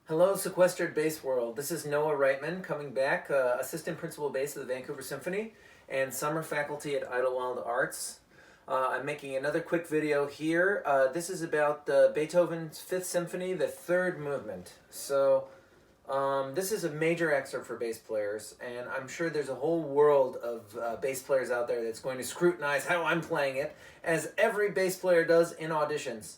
Hello, sequestered bass world. This is Noah Reitman coming back, assistant principal bass of the Vancouver Symphony and summer faculty at Idlewild Arts. I'm making another quick video here. This is about Beethoven's Fifth Symphony, the third movement. This is a major excerpt for bass players, and I'm sure there's a whole world of bass players out there that's going to scrutinize how I'm playing it, as every bass player does in auditions.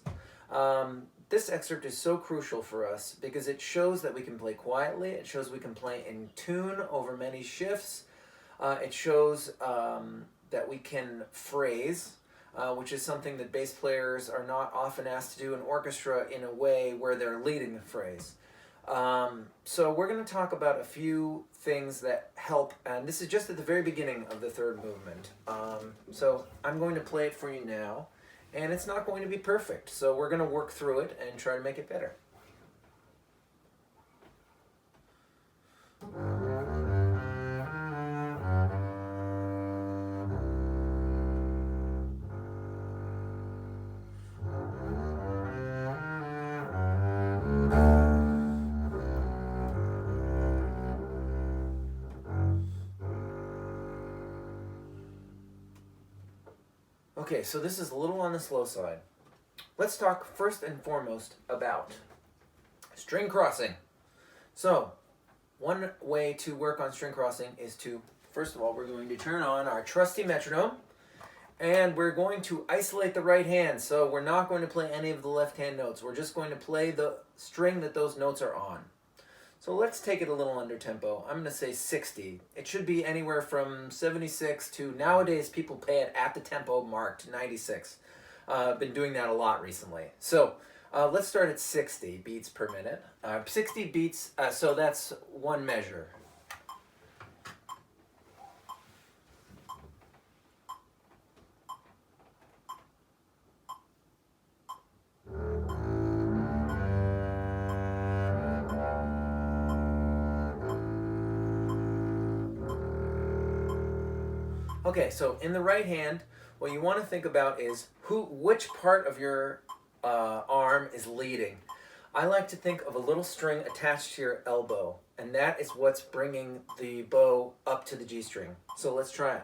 This excerpt is so crucial for us because it shows that we can play quietly, it shows we can play in tune over many shifts, it shows that we can phrase, which is something that bass players are not often asked to do in orchestra in a way where they're leading the phrase. So we're going to talk about a few things that help, and this is just at the very beginning of the third movement. So I'm going to play it for you now. And it's not going to be perfect, so we're going to work through it and try to make it better. Okay, so this is a little on the slow side. Let's talk first and foremost about string crossing. So, one way to work on string crossing is to, first of all, we're going to turn on our trusty metronome, and we're going to isolate the right hand. So we're not going to play any of the left hand notes. We're just going to play the string that those notes are on. So let's take it a little under tempo. I'm going to say 60. It should be anywhere from 76 to, nowadays people play it at the tempo marked 96. I've been doing that a lot recently. So let's start at 60 beats per minute. 60 beats, so that's one measure. Okay, so in the right hand, what you want to think about is which part of your arm is leading. I like to think of a little string attached to your elbow, and that is what's bringing the bow up to the G string. So let's try it.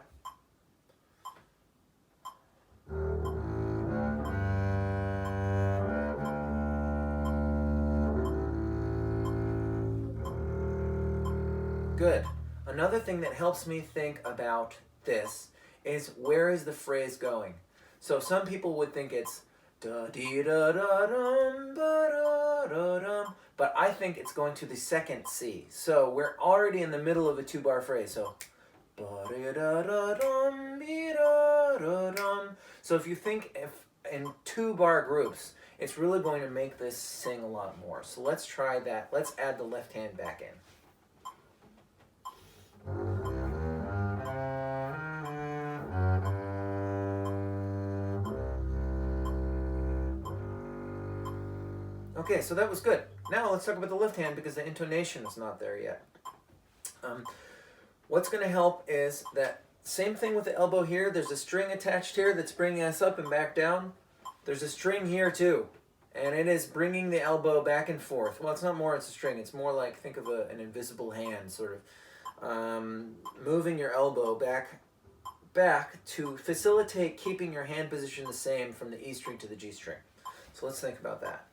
Good. Another thing that helps me think about this is, where is the phrase going? So some people would think it's da dee da da dum ba da da dum, but I think it's going to the second C. So we're already in the middle of a 2-bar phrase. So ba da da da dum be da da dum. So if you think in 2-bar groups, it's really going to make this sing a lot more. So let's try that. Let's add the left hand back in. Okay, so that was good. Now let's talk about the left hand because the intonation is not there yet. What's going to help is that same thing with the elbow here. There's a string attached here that's bringing us up and back down. There's a string here too, and it is bringing the elbow back and forth. Well, it's not more, it's a string. It's more like, think of an invisible hand, sort of moving your elbow back to facilitate keeping your hand position the same from the E string to the G string. So let's think about that.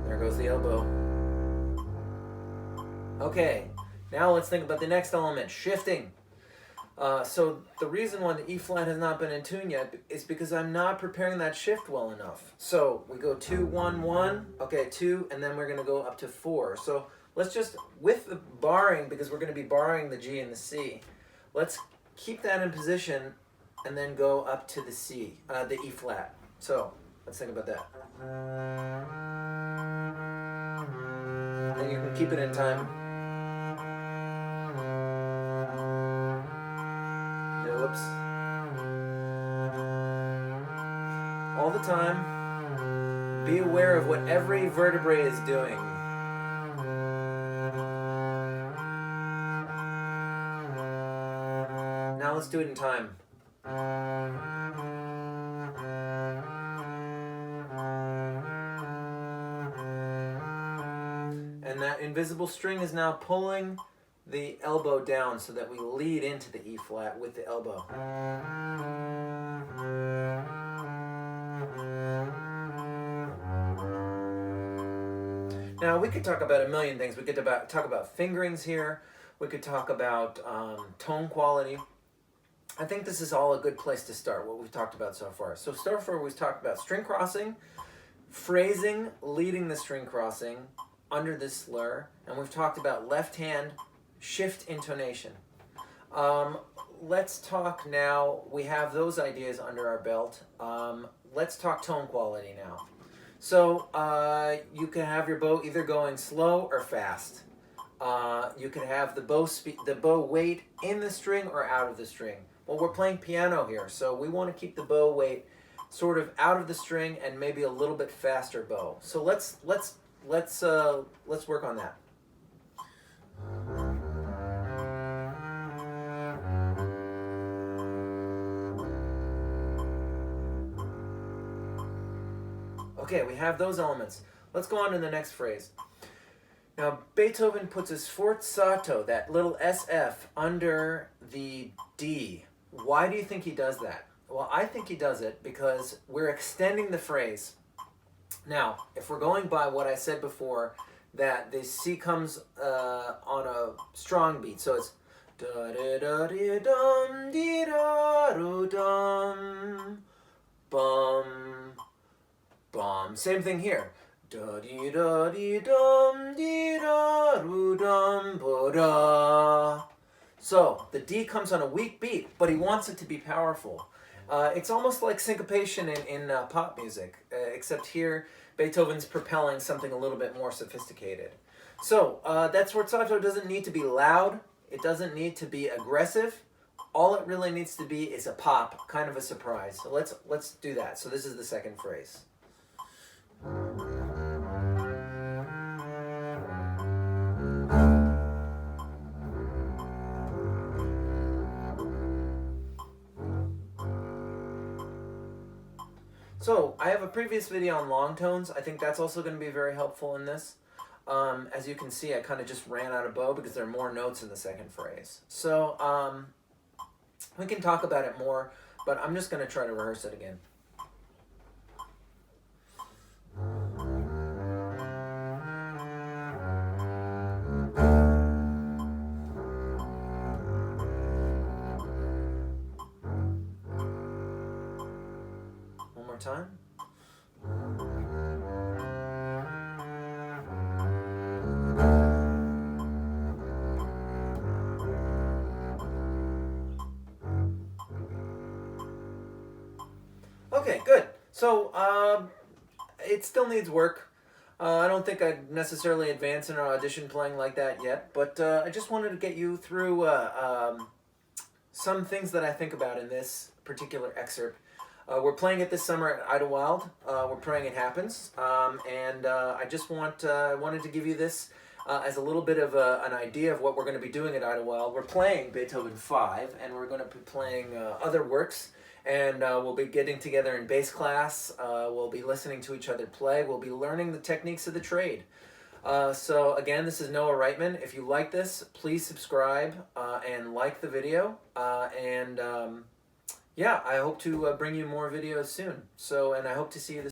There goes the elbow. Okay, now let's think about the next element, shifting. So the reason why the E flat has not been in tune yet is because I'm not preparing that shift well enough. So we go 2, 1, 1, okay, 2, and then we're going to go up to 4. So let's just, with the barring, because we're going to be barring the G and the C, let's keep that in position and then go up to the C, the E flat. So let's think about that. And you can keep it in time. Whoops. All the time, be aware of what every vertebrae is doing. Now let's do it in time. that invisible string is now pulling the elbow down so that we lead into the E flat with the elbow. Now we could talk about a million things. We could talk about fingerings here. We could talk about tone quality. I think this is all a good place to start, what we've talked about so far. So far we've talked about string crossing, phrasing, leading the string crossing under this slur, and we've talked about left hand shift intonation. Let's talk now, we have those ideas under our belt. Let's talk tone quality now. So you can have your bow either going slow or fast. You can have the bow weight in the string or out of the string. Well, we're playing piano here, so we want to keep the bow weight sort of out of the string and maybe a little bit faster bow. So let's work on that. Okay, we have those elements. Let's go on to the next phrase. Now, Beethoven puts his forzato, that little SF, under the D. Why do you think he does that? Well, I think he does it because we're extending the phrase. Now, if we're going by what I said before, that the C comes on a strong beat, so it's da-da-da-dee-dum-dee-da-doo-dum, bum, bum. Same thing here. Da-dee-da-dee-dum-dee-da-doo-dum, ba-da. So the D comes on a weak beat, but he wants it to be powerful. It's almost like syncopation in pop music, except here Beethoven's propelling something a little bit more sophisticated. So that sforzato doesn't need to be loud. It doesn't need to be aggressive. All it really needs to be is a pop, kind of a surprise. So let's do that. So this is the second phrase. So I have a previous video on long tones. I think that's also going to be very helpful in this. As you can see, I kind of just ran out of bow because there are more notes in the second phrase. So we can talk about it more, but I'm just going to try to rehearse it again. Time. Okay, good. So it still needs work. I don't think I'd necessarily advance in an audition playing like that yet, but I just wanted to get you through some things that I think about in this particular excerpt. We're playing it this summer at Idlewild. We're praying it happens. And I just wanted to give you this as a little bit of an idea of what we're going to be doing at Idlewild. We're playing Beethoven 5, and we're going to be playing other works. And we'll be getting together in bass class. We'll be listening to each other play. We'll be learning the techniques of the trade. So again, this is Noah Reitman. If you like this, please subscribe and like the video. Yeah, I hope to bring you more videos soon. And I hope to see you this